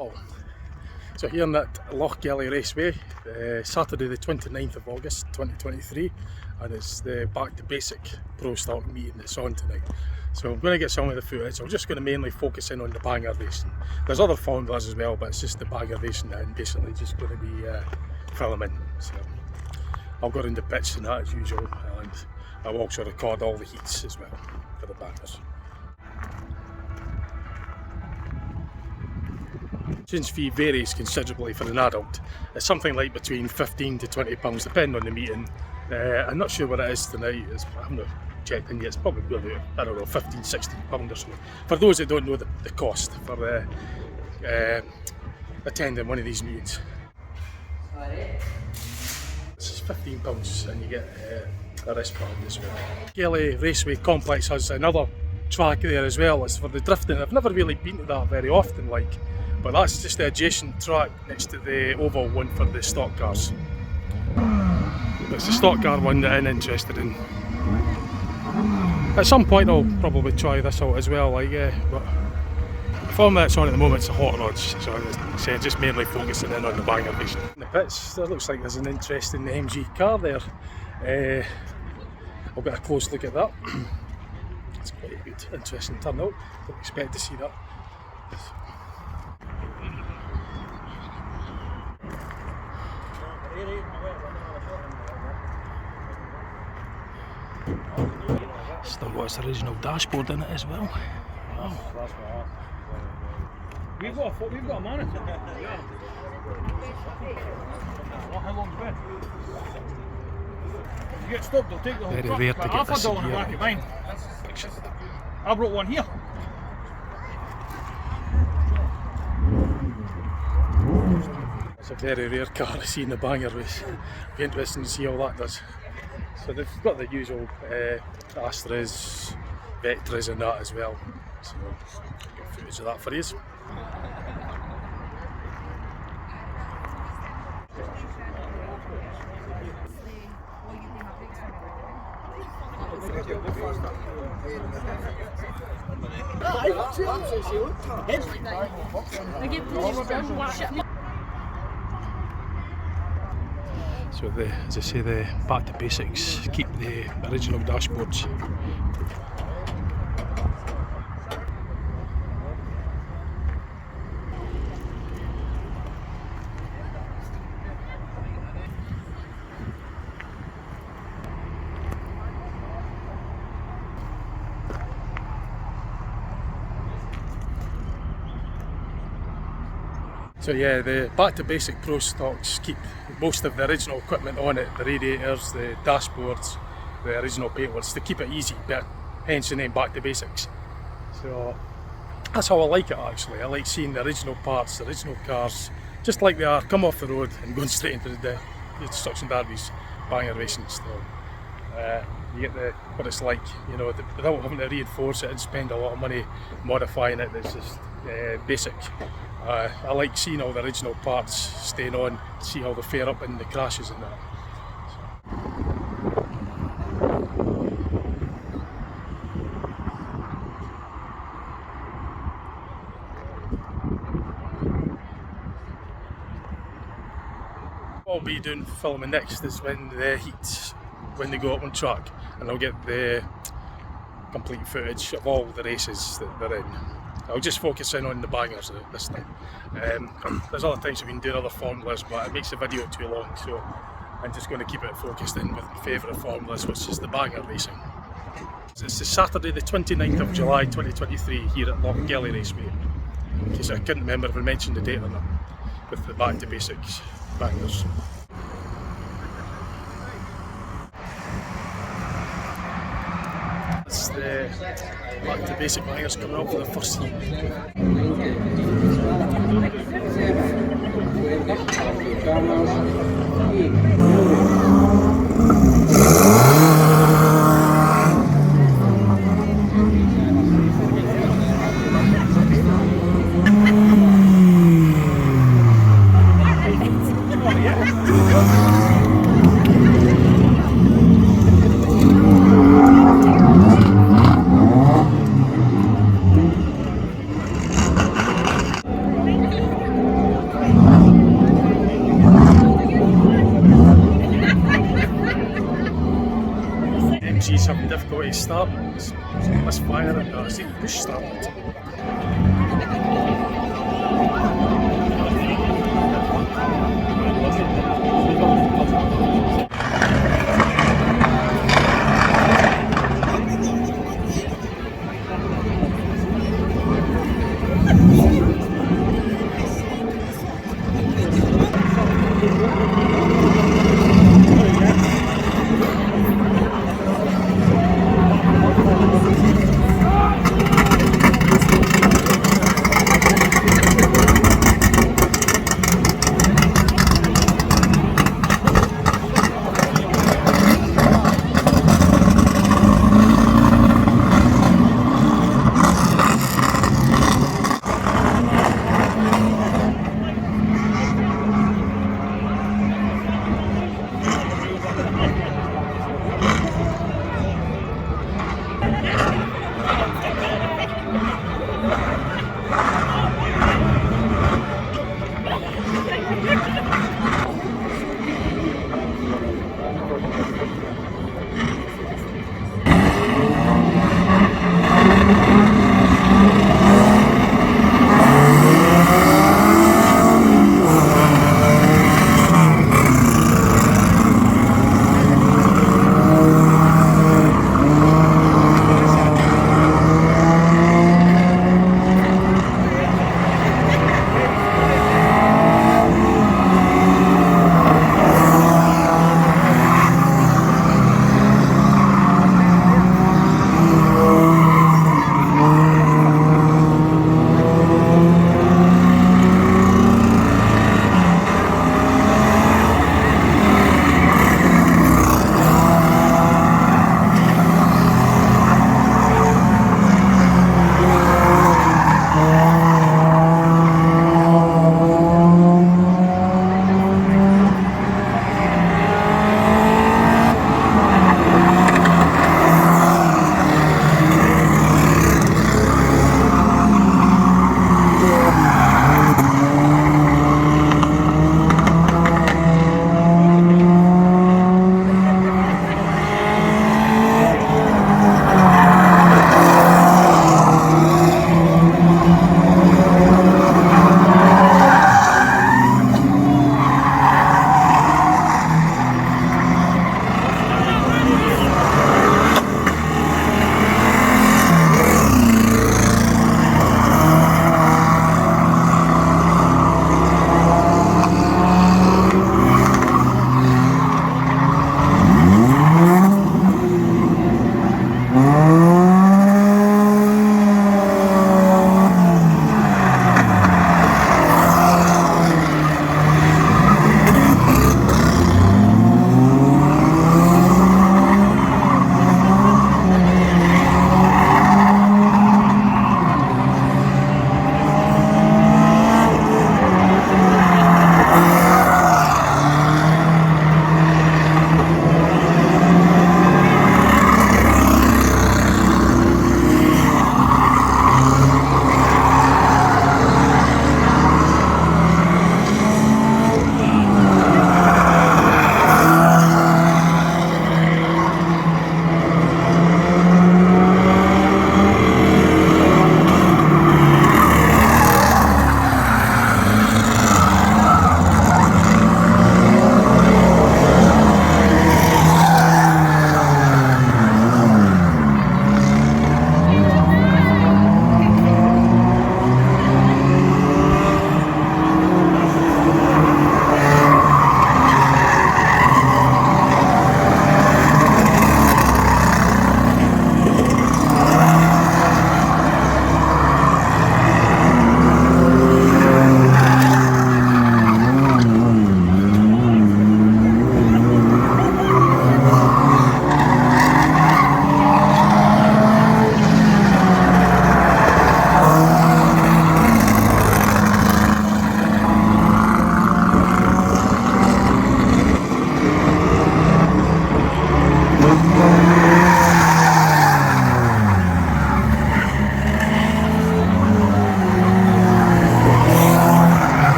Oh, so here at Lochgelly Raceway, Saturday the 29th of August 2023, and it's the Back to Basic Pro Stock meeting that's on tonight. So I'm going to get some of the footage. I'm just going to mainly focus in on the banger racing. There's other formulas as well, but it's just the banger racing that I'm basically just going to be filming. So I'll go into pits and that as usual, and I'll also record all the heats as well for the bangers. Entrance fee varies considerably for an adult. It's something like between £15 to £20 depending on the meeting. I'm not sure what it is tonight. I haven't checked in yet. It's probably about, I don't know, £15–16 or so. For those that don't know the cost for attending one of these meetings. This is £15 and you get a wristband as well. Lochgelly Raceway Complex has another track there as well. It's for the drifting. I've never really been to that very often, but that's just the adjacent track next to the oval one for the stock cars. It's the stock car one that I'm interested in. At some point I'll probably try this out as well, but the formula that's on at the moment is a hot rods, so I'm just mainly focusing in on the banger racing. In the pits, there looks like there's an interesting MG car there. I'll get a close look at that. It's quite a good, interesting turnout. Didn't expect to see that. Still got its original dashboard in it as well. Wow. We've got a monitor. How long's been? If you get stopped, they'll take the whole Very truck. rare to get this $1 in the back of mine. I brought one here. It's a very rare car to see in the banger race. It'll be interesting to see how that does. So they've got the usual Astras, Vectras and that as well. So get footage of that for you. So as I say, the Back to Basics keep the original dashboards. So yeah, the Back to Basic Pro stocks keep most of the original equipment on it, the radiators, the dashboards, the original paintworks, to keep it easy, but hence the name Back to Basics. So that's how I like it actually. I like seeing the original parts, the original cars, just like they are, come off the road and going straight into the Destruction Derbies, banger racing still. You get what it's like, without having to reinforce it and spend a lot of money modifying it. It's just basic. I like seeing all the original parts staying on, see how they fare up in the crashes and that. What I'll be doing filming next is when the heats, when they go up on track, and I'll get the complete footage of all the races that they're in. I'll just focus in on the bangers this time. There's other times I've been doing other formulas, but it makes the video too long, so I'm just going to keep it focused in with my favourite formulas, which is the banger racing. It's the Saturday the 29th of July 2023 here at Lochgelly Raceway, in case I couldn't remember if I mentioned the date or not, with the Back to Basics bangers. It's the Back to Basic bangers coming up for the first heat. see the push start.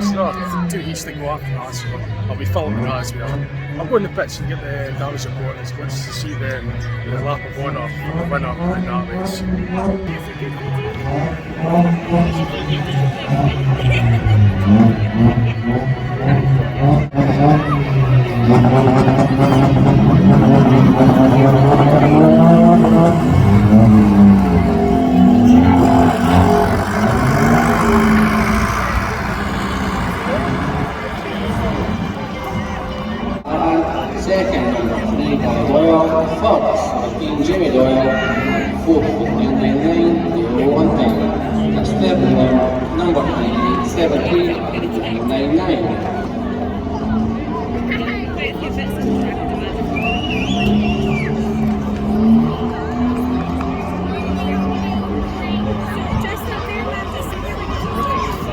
still 2 heats to go after that, so I'll be following that as well. I'll go in the pits and get the damage report as well to see the lap of honour for the winner in that race. Second, Doyle, third, Jimmy Doyle, fourth, 999, the 1 time. That's third number 9870, 999.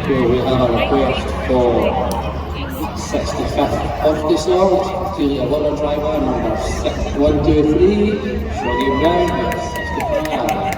Here we have a request for 65th birthday song to the winner driver number 6123, Shoggy Brown, 65.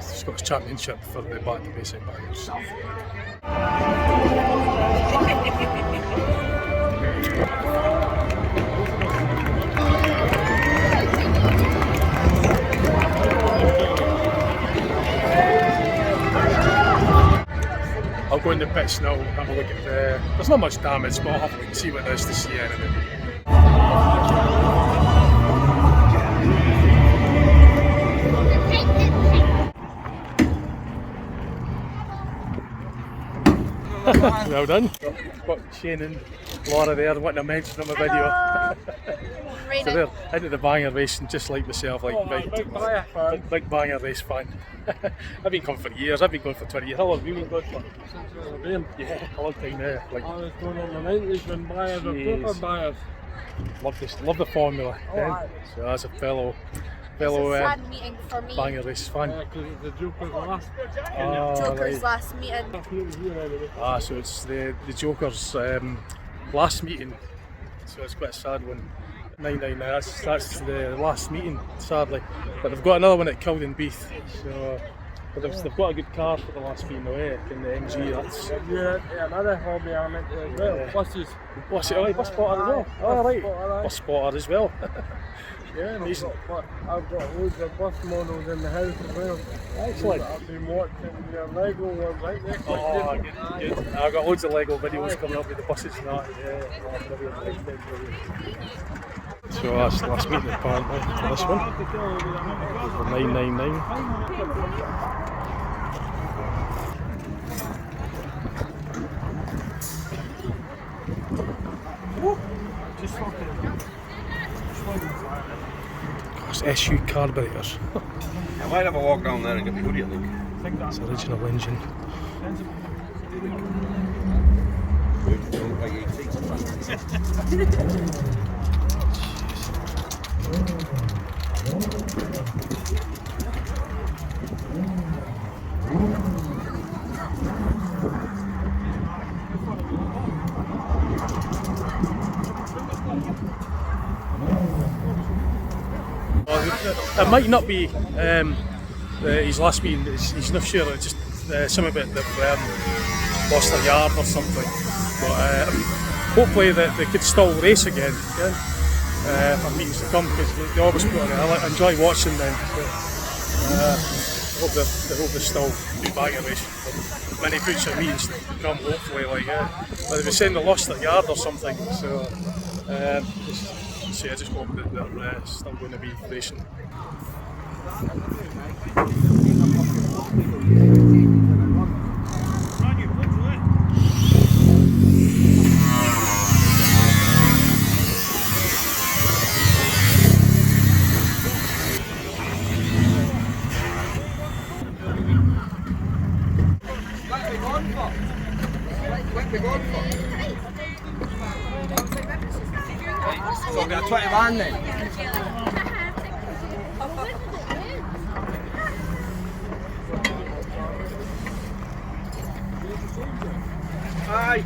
Scottish Championship for the back to basic buyers. I'll go in the pits now, have a look at the... There's not much damage, but I'll have a look and see what there is to see anything. Well done. Got Shane and Laura there wanting to mention on my video. So they're into the banger racing just like myself, like big banger race fan. I've been coming for years, I've been going for 20 years. How long have you been going for? Since I was a babe. Yeah, a long time now. Like, I was going on the 90s when buyers were proper buyers. Love the formula. Aye. So as a fellow It's a sad meeting for me. banger race fan. Because it's the Joker's last. Joker's Right. last meeting. So it's the Joker's last meeting. So it's quite a sad one. 999, that's the last meeting, sadly. But they've got another one at Kildon Beath. So but they've got a good car for the last meeting away in the MG. That's Yeah, another hobby I'm into as well. Buses. what's it? Oh, bus spotter as well. Oh, right. Bus spotter as well. Yeah, I've got loads of bus models in the house as well. Excellent. I've been watching your Lego ones, right? They're quite Oh, good. good. I've got loads of Lego videos coming up with the buses and that. Yeah, brilliant. So that's the last meeting apparently for this one. For 999. Gosh, SU carburetors. I might have a walk down there and get me hoodie, I think. It's original engine. It might not be his last meeting, he's not sure, it's just something about they've lost a yard or something. But hopefully they could still race again for meetings to come, because they always put on it. I enjoy watching them. Hope they still do banger racing for many future meetings to come, hopefully. But they were saying they lost a yard or something, so I just hope that they're still going to be racing. So we got 21 then. Aye.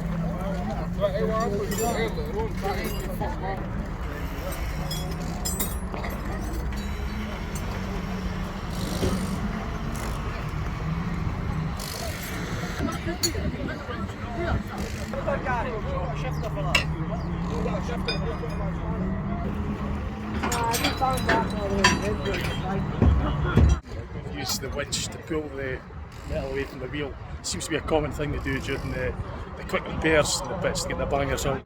Use the winch to pull the metal away from the wheel. Seems to be a common thing to do during the quick repairs and the bits to get the bangers out.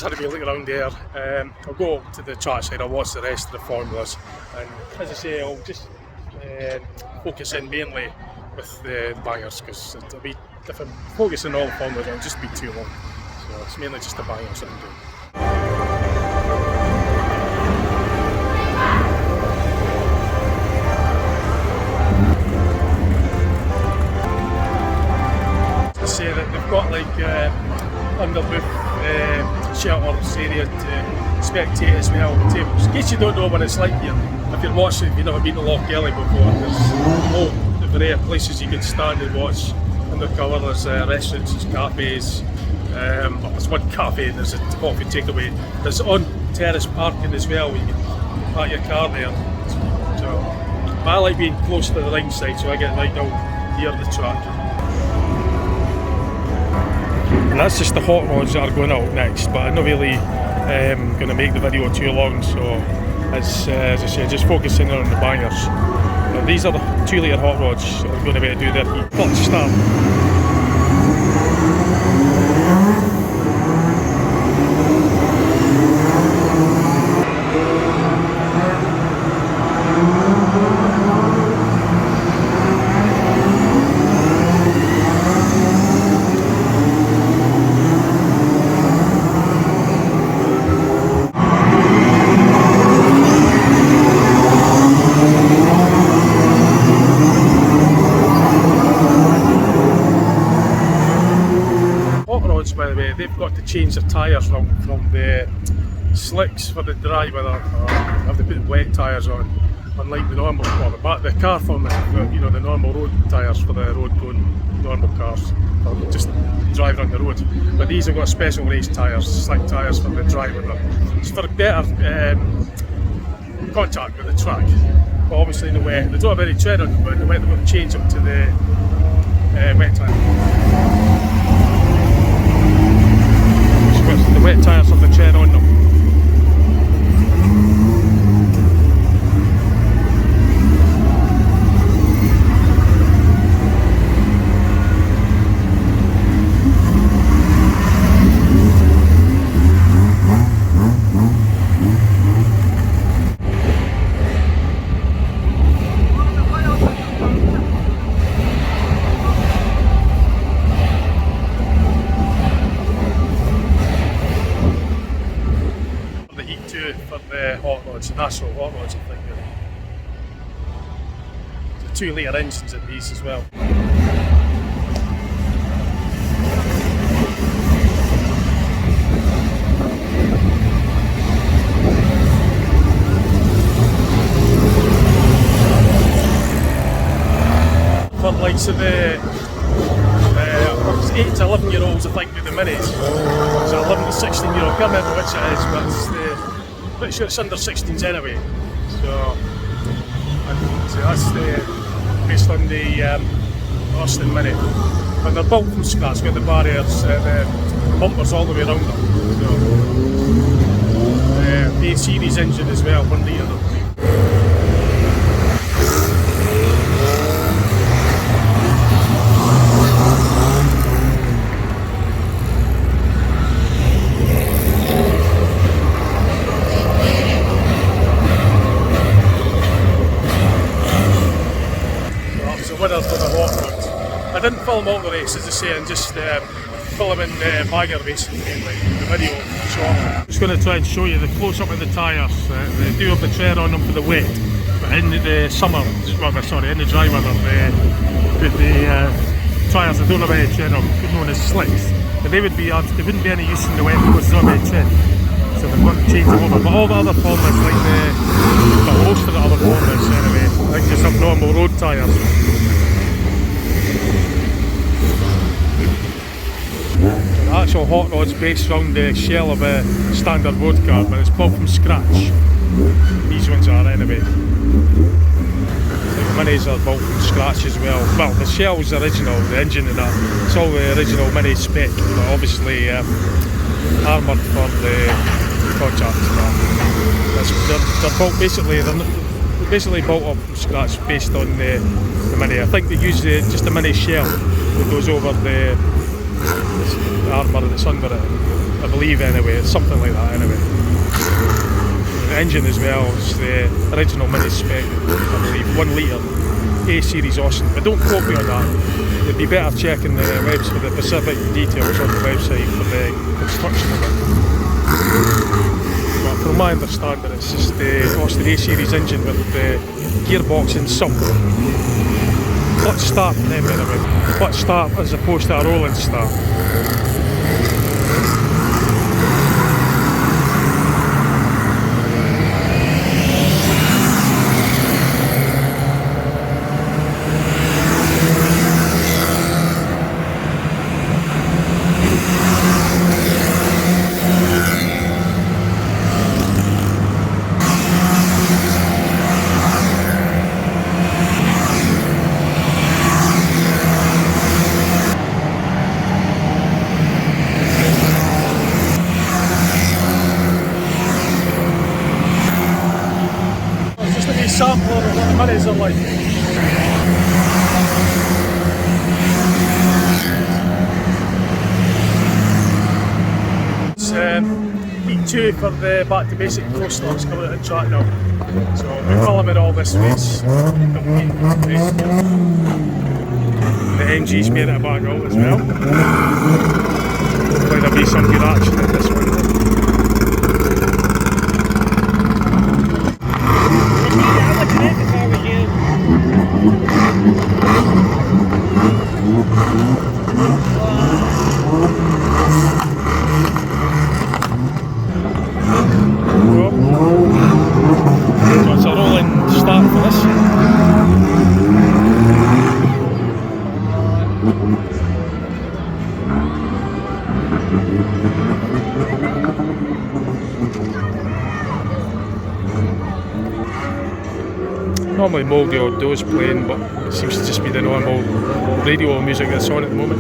Had a wee look around there. I'll go to the track side, I'll watch the rest of the formulas, and as I say, I'll just focus in mainly with the bangers, because it'll be, if I'm focusing on all the formulas, it'll just be too long. So it's mainly just the bangers that I'm doing. To say that they've got like under booth shelters area to spectate as well, tables. In case you don't know what it's like here, if you're watching, if you've never been to Lochgelly before, there's rare places you can stand and watch undercover. There's restaurants, there's cafes, there's one cafe and there's a coffee takeaway. There's on terrace parking as well, where you can park your car there. So I like being close to the ringside, so I get right down near the track. And that's just the hot rods that are going out next, but I'm not really going to make the video too long, so as I say, just focusing on the bangers. Now, these are the 2 litre hot rods that are going to be able to do their heat. Let's start. By the way, they've got to change their tyres from the slicks for the dry weather, or have to put wet tyres on, unlike the normal car. But the car format, you know, the normal road tyres for the road going normal cars, or just driving on the road. But these have got special race tyres, slick tyres for the dry weather. It's for better contact with the track. But obviously in the wet, they don't have any tread on them, but in the wet they've got to change them to the wet tyre. The wet tyres have the tread on them. For the hot rods, the natural hot rods, I think. The 2 litre engines in these as well. For likes of the 8 to 11 year olds, I think, with the minis. It's 11 to 16 year old, I can't remember which it is, but it's pretty sure it's under 16s anyway. So that's based on the Austin Mini. And they're built from scratch, got the barriers, the bumpers all the way around them. So, the A-series engine as well, 1 litre. film all the race, as I say, and just filming bagger racing mainly, the video. So I'm just going to try and show you the close-up of the tyres. They do have the tread on them for the wet, but in the summer, sorry, in the dry weather, with the tyres that don't have any tread on, known as slicks, but they wouldn't be any use in the wet because there's not any tread. So they've got to change them over. But all the other formats, like most of the other formats anyway, like just have normal road tyres. The actual hot rod's based around the shell of a standard road car, but it's built from scratch. These ones are anyway. The minis are built from scratch as well. Well, the shell's original, the engine and that, it's all the original mini spec, but obviously armoured for the contract. They're built basically built up from scratch based on the mini. I think they use just a mini shell that goes over the armour that's under it, I believe anyway, it's something like that anyway. The engine as well is the original mini spec, I believe, 1 litre A series Austin, but don't quote me on that. It'd be better checking the website for the specific details on the website for the construction of it. But from my understanding, it's just the Austin A series engine with the gearbox and sump. Clutch start anyway, clutch start as opposed to a rolling start. Sampler of what the minis are like. It's heat 2 for the back to basic pro stocks coming out on track now. So we're filming all this race. The MG's made it back out as well. Hopefully there'll be some good action in this one. It's a rolling start for this. Normally Mouldy or Doe's playing, but it seems to just be the normal radio music that's on at the moment.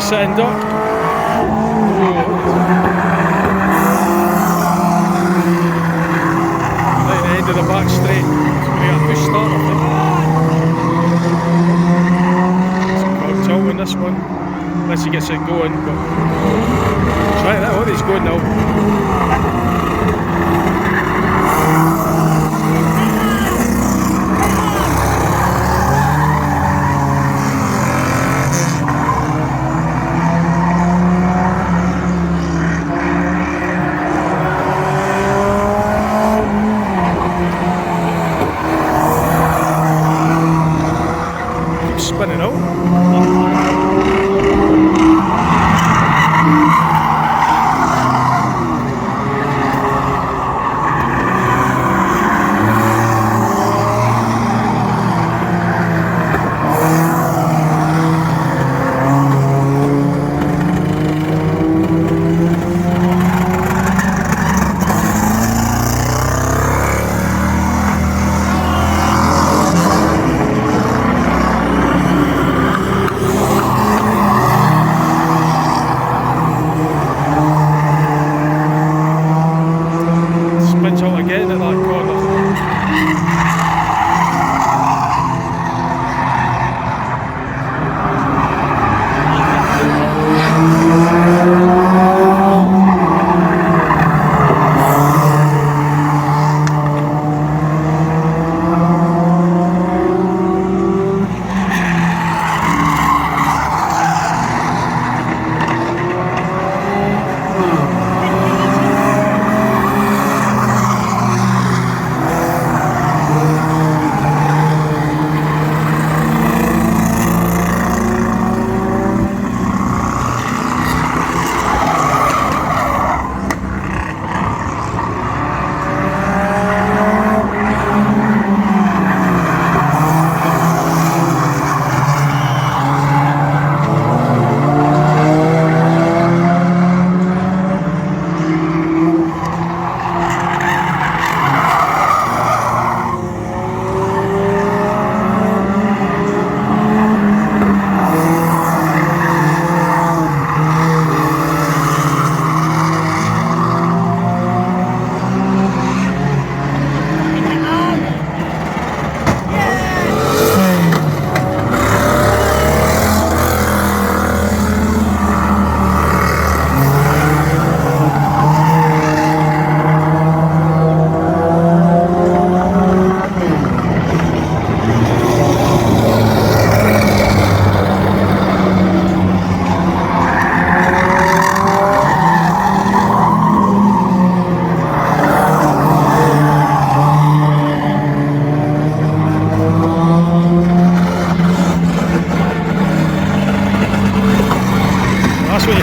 Sitting duck. Right at the end of the back straight. So we got a push start, I think. It's tilt in this one, unless he gets it going. But try it out, he's going now. Spinning out.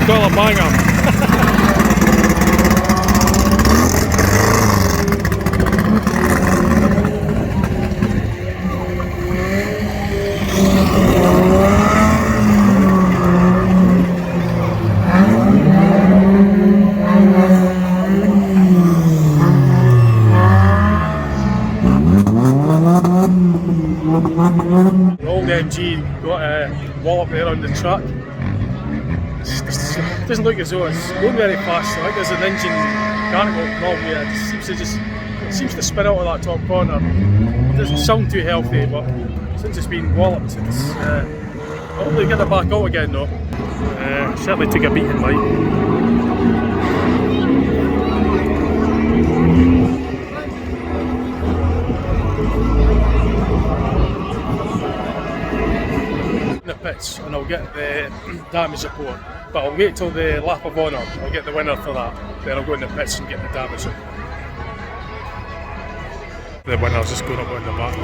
$5 banger. The old MG got a wallop there on the track. It doesn't look as though it's going very fast. I think there's an engine mechanical problem here. It seems to spin out of that top corner. It doesn't sound too healthy, but since it's been walloped, it's hopefully get it back out again though. Certainly took a beating, Mike. The pits and I'll get the damage report, but I'll wait till the lap of honour. I'll get the winner for that, then I'll go in the pits and get the damage report. The winner's just going up on the back.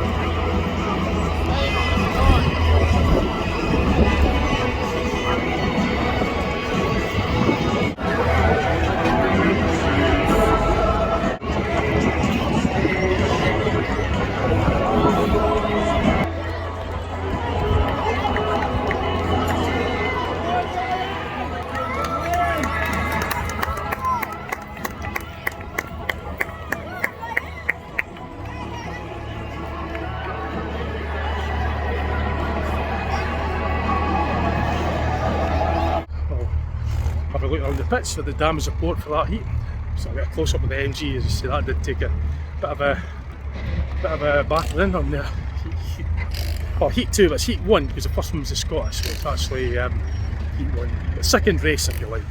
Have a look around the pits for the damage report for that heat. So I'll get a close up with the MG. As you see, that did take a bit of a battle in on there. Well, heat 2, but it's heat 1 because the first one was the Scottish, so it's actually heat 1. The second race, if you like.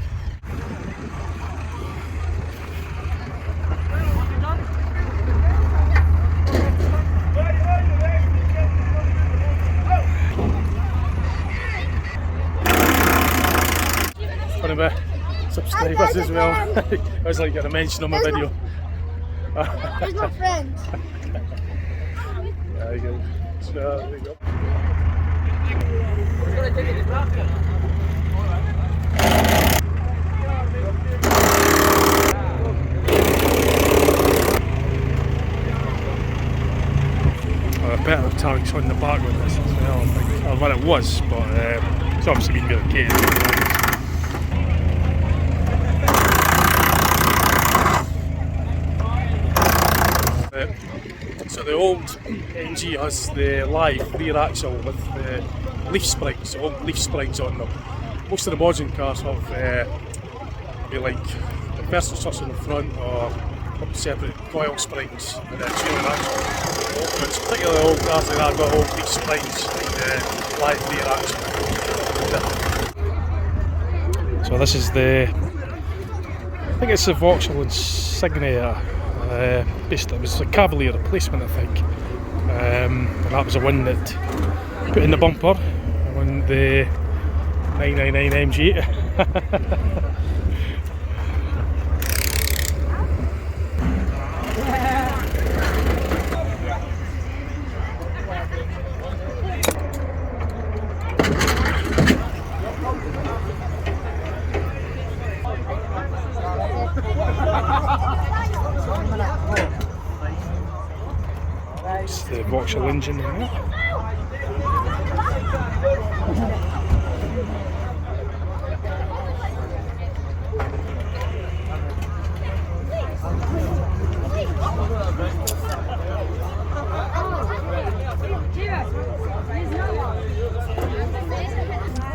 One of my subscribers as well. I was like, going to mention on my video. He's my friend. There you go. So, there you go. A better tags on the back with this as well, I think. Or what it was, but it's obviously been relocated. So the old MG has the live rear axle with the leaf springs, old leaf springs on them. Most of the modern cars have be like the first struts in the front or separate coil springs and then trailing axle. But particularly old cars like that got old leaf springs and the live rear axle. So this is the, I think it's the Vauxhall Insignia. Basically it was a Cavalier replacement, I think, and that was the one that put in the bumper on the 999 MG. It's the Vauxhall engine in there.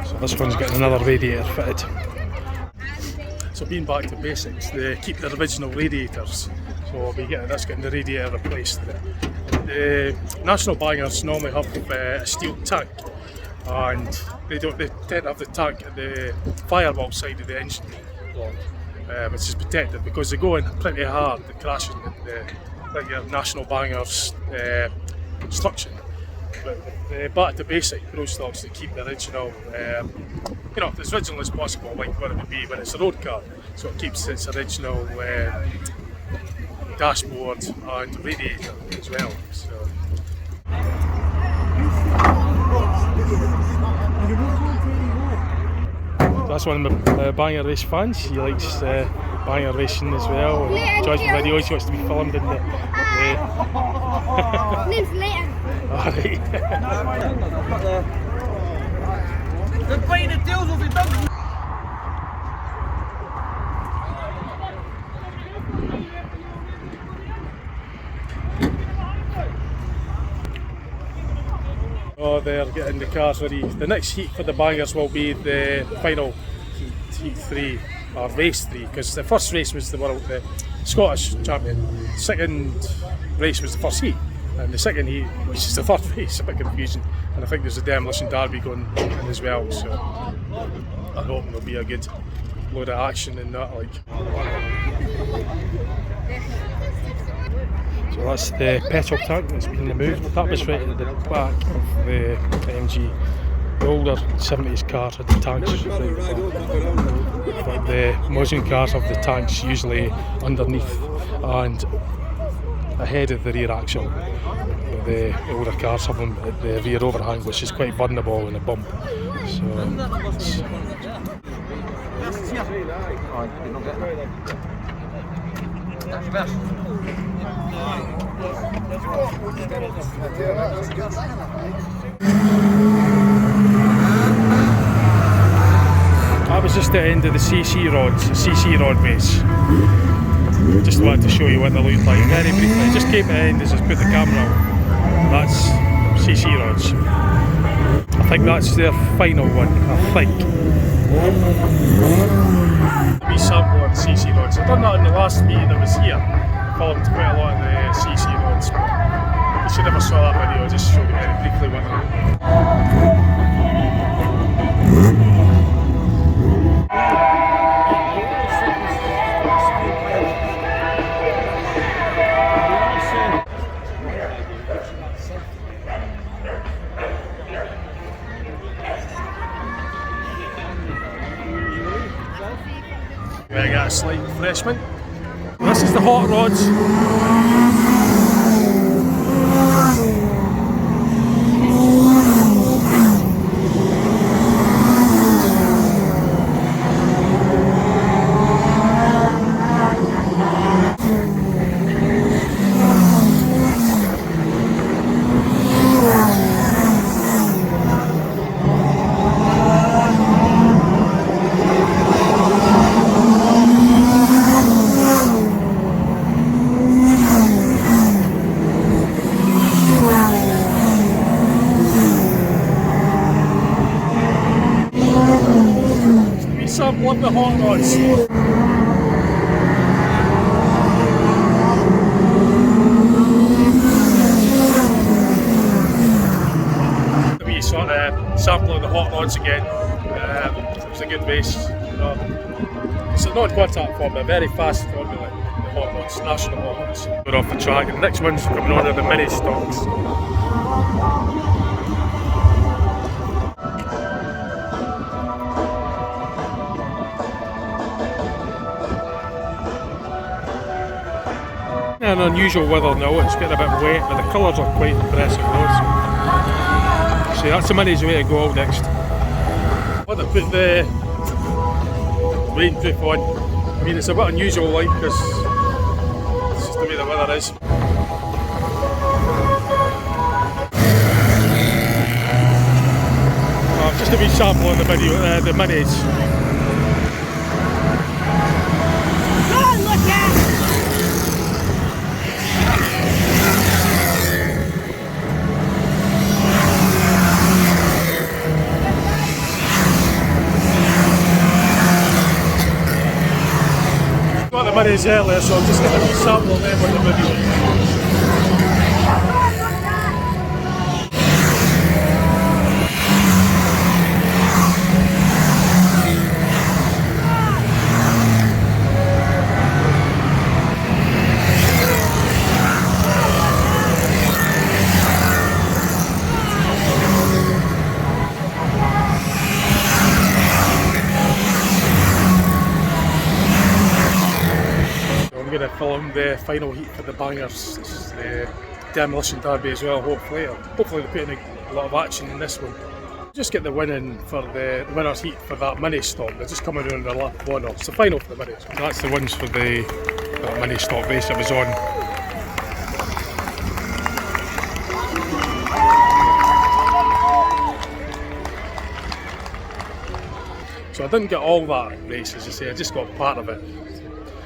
So this one's getting another radiator fitted. So being back to basics, they keep the original radiators. So we'll be getting the radiator replaced. The national bangers normally have a steel tank, and they tend to have the tank at the firewall side of the engine block, which is protected because they go in pretty hard, they're crashing like your national bangers construction. But back to basic pro stocks, they keep the original, as original as possible, like what it would be when it's a road car. So it keeps its original dashboard and radiator as well. So. That's one of my banger race fans. He likes banger racing as well. Enjoys the videos. He wants to be filmed in the. Name's Leighton. Alright. They're biting the tails off your dog. Oh, they're getting the cars ready. The next heat for the bangers will be the final heat 3 or race 3, because the first race was the Scottish champion. Second race was the first heat, and the second heat, which is the third race, a bit confusing. And I think there's a demolition derby going in as well. So I hope there'll be a good load of action in that. Like. So that's the petrol tank that's been removed. That was right at the back of the MG. The older 70s cars had the tanks right at the back. But the modern cars have the tanks usually underneath and ahead of the rear axle. But the older cars have them at the rear overhang, which is quite vulnerable in a bump. So that was just the end of the CC rod race. Just wanted to show you what they look like very briefly. Just came to the end as I put the camera on. That's CC rods. I think that's their final one, I think. We sample on CC rods. I've done that in the last meeting that was here. Filmed quite a lot of the CC rods. But if you never saw that video, I'll just show you very briefly what they look like. I got a slight refreshment. This is the hot rods. Sample of the hot rods. A wee sort of sample of the hot rods again. It was a good race. It's a non-contact form, a very fast formula. The hot rods, national hot rods. We're off the track, and the next one's coming on are the mini stocks. An unusual weather now, it's getting a bit wet, but the colours are quite impressive though. So that's the minis way to go out next. I want to put the rainproof on. I mean, it's a bit unusual, like, because it's just the way the weather is. Just a wee sample on the video, the minis. Got the minis earlier, so I'm just going to sample them on the video. I'm going to film the final heat for the bangers, the demolition derby as well, hopefully. Hopefully they're putting a lot of action in this one. Just get the winning for the winner's heat for that mini stop. They're just coming around the lap corner. It's the final for the mini. That's the wins for the mini stop race that was on. So I didn't get all that race, as I say. I just got part of it,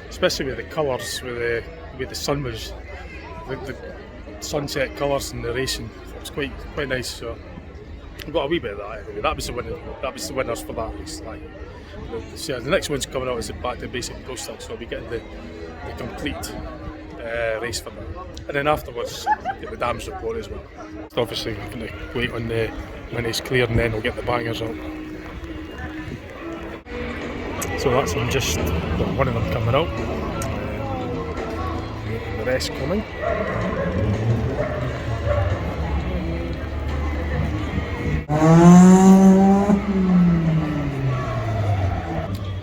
especially with the colours, with the sun was, the sunset colours and the racing. It was quite nice. So I got a wee bit of that anyway. That was the winner. That was the winners for that race. So the next one's coming out is back to basic pro stock, so I'll be getting the complete race for that. And then afterwards, I'll get the dams report as well. So obviously, I'm going to wait on the minis clear, and then we'll get the bangers out. So that's them just, well, one of them coming out, and the rest coming.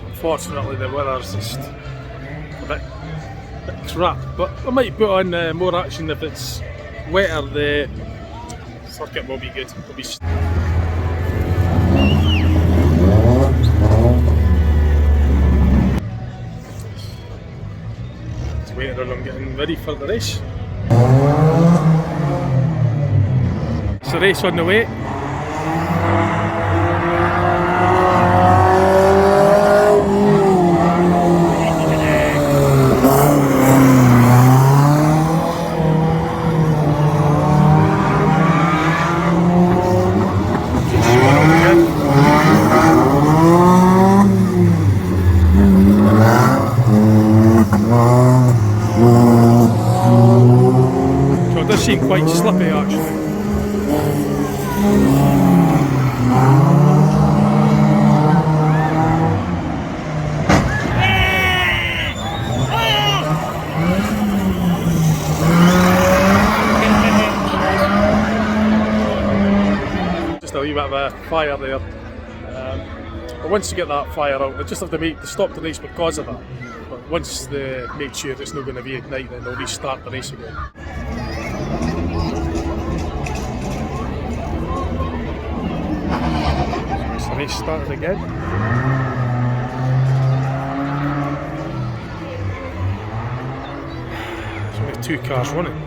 Unfortunately, the weather's just a bit crap, but I might put on more action if it's wetter. The circuit will be good. It'll be waiting on them getting ready for the race. It's a race on the way. So it does seem quite slippy actually. Just a wee bit of a fire there. But once you get that fire out, they just have to stop the race because of that. But once they make sure it's not going to reignite, then they'll restart the race again. So the race started again. There's only 2 cars running.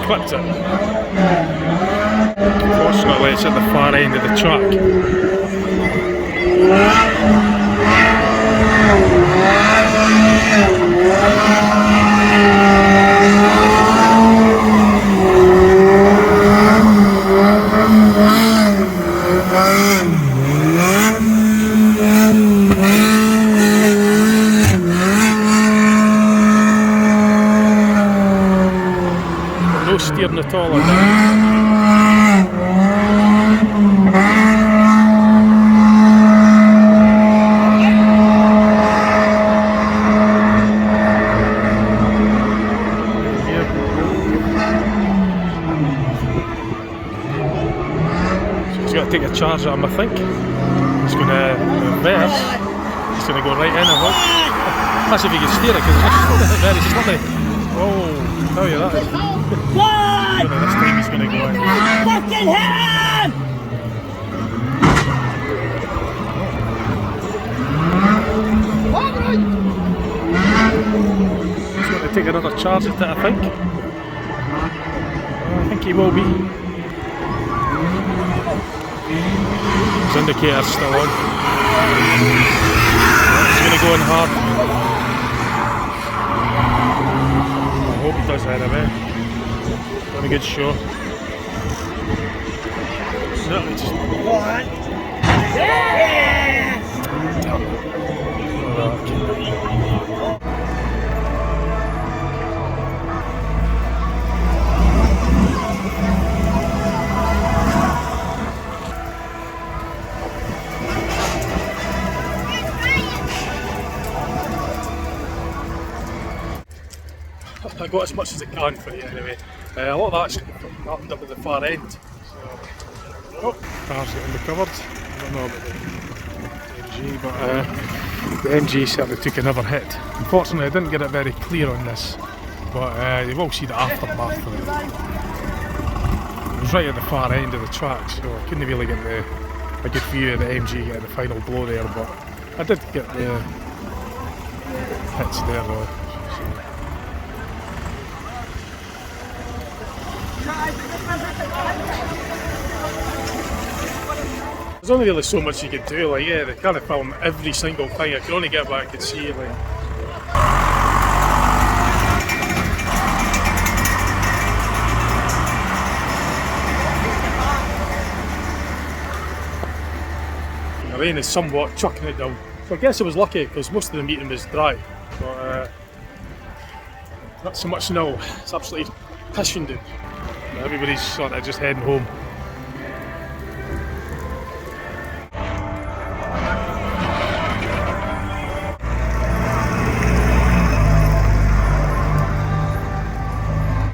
Clipped it. Unfortunately, it's at the far end of the track. No steering at all on that. Take a charge at him, I think. He's going to reverse. He's going to go right in, I hope. That's if he can steer it, because it's very slippery. Oh, tell you that. This time he's going to go in. Fucking hit him! He's going to take another charge at it, I think. I think he will be. His indicator's still on. He's going to go in hard. I hope he does anyway. Got a good show. Certainly just... I got as much as I can for you anyway. A lot of that's happened up at the far end. So, oh, car's getting recovered. I don't know about the MG, but the MG certainly took another hit. Unfortunately, I didn't get it very clear on this, but you will see the aftermath of it. It was right at the far end of the track, so I couldn't really get a good view of the MG getting the final blow there, but I did get the hits there though. There's only really so much you can do, like yeah, they kind of film every single thing. I could only get what I could see, like. The rain is somewhat chucking it down. So I guess I was lucky because most of the meeting was dry. But not so much now, it's absolutely pissing down. Everybody's sort of just heading home.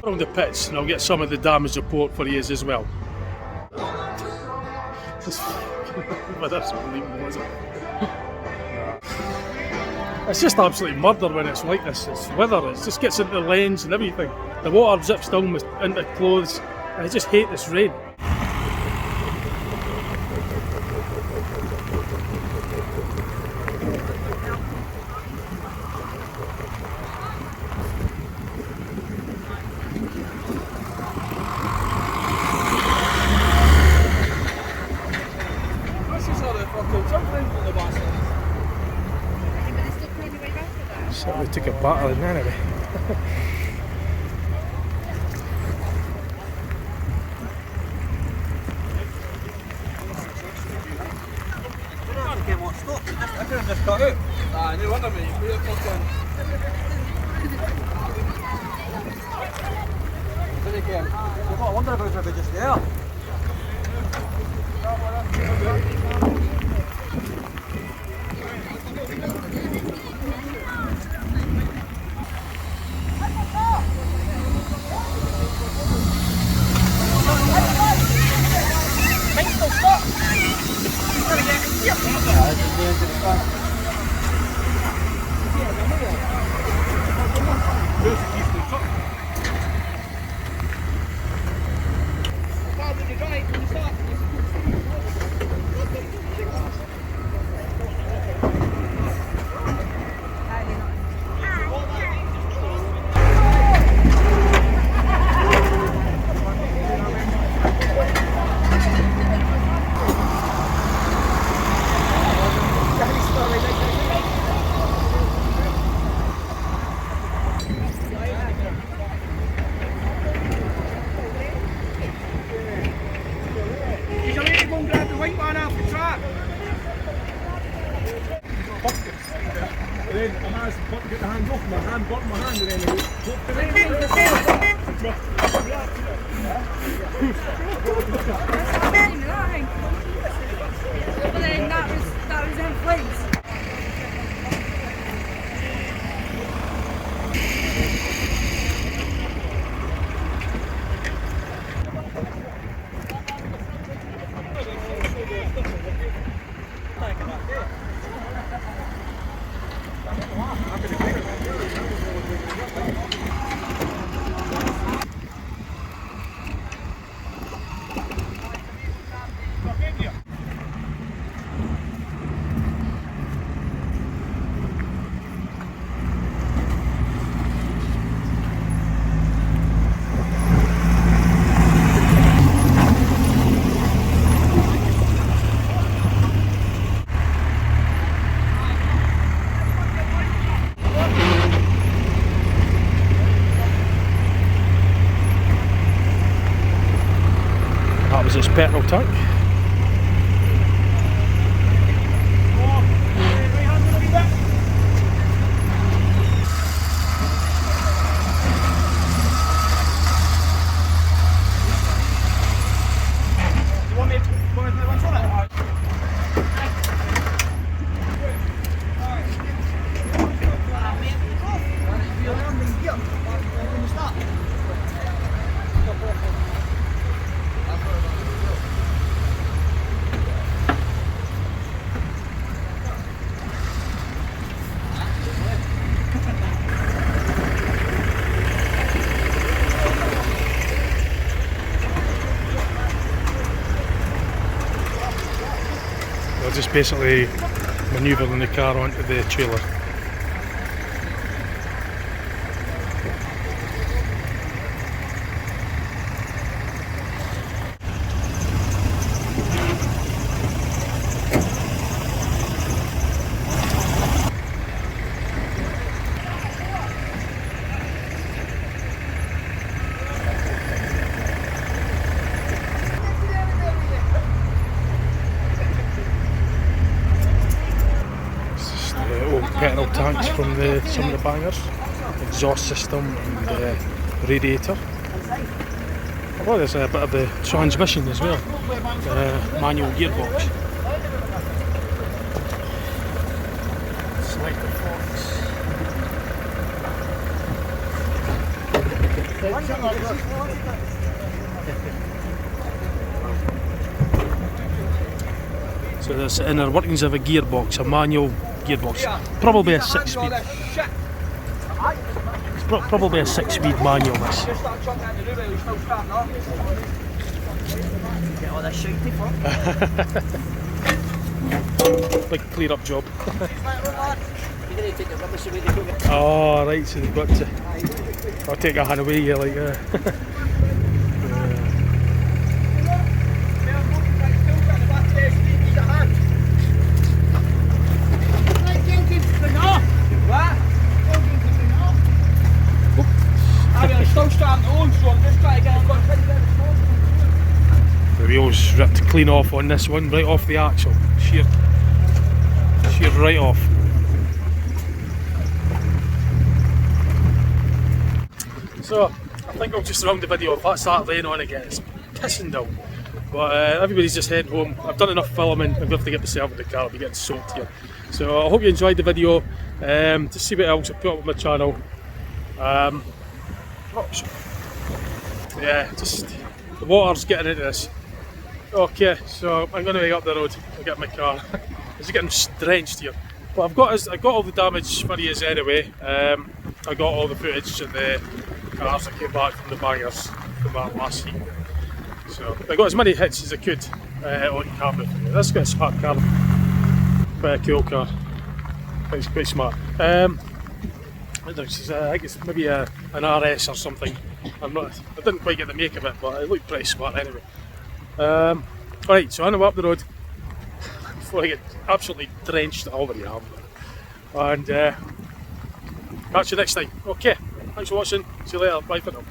Around the pits and I'll get some of the damage report for you as well. But that's unbelievable, isn't it? It's just absolutely murder when it's like this. It's weather, it just gets into the lens and everything. The water zips down into clothes. I just hate this rain. Certainly took a battering anyway. I could have just cut out. Ah, no wonder me. You put it fucking. I wonder if it was just there. Then I managed to get the hand off my hand, got my hand, and then But then that was in flames. There's petrol tank. We're just basically manoeuvring the car onto the trailer. Petrol tanks from some of the bangers, exhaust system and radiator. Well, there's a bit of the transmission as well, manual gearbox. Selector forks. So there's the inner workings of a gearbox, a manual gearbox, probably a 6-speed. It's probably a 6-speed manual. This. Get all this shitey for. Big clear up job. You're going to take the rubbish away the cook. Oh right, so they've got to. I'll take a hand away, yeah, like. The wheels ripped clean off on this one, right off the axle, sheared right off. So I think I'll just round the video off. That's that rain on again. It's pissing down, but everybody's just heading home. I've done enough filming. I'm going to have to get myself in the car. I'll be getting soaked here. So I hope you enjoyed the video. To see what else I put up on my channel. Yeah, just the water's getting into this. Okay, so I'm going to be up the road. I'll get my car. It's getting drenched here, but I got all the damage for you anyway. I got all the footage of the cars that came back from the bangers from that last heat. So I got as many hits as I could on camera. This is a smart car, quite a cool car. It's quite smart. I think it's maybe an RS or something. I didn't quite get the make of it, but it looked pretty smart anyway. Alright, so I'm up the road before I get absolutely drenched. I already have. And catch you next time. Okay, thanks for watching. See you later. Bye for now.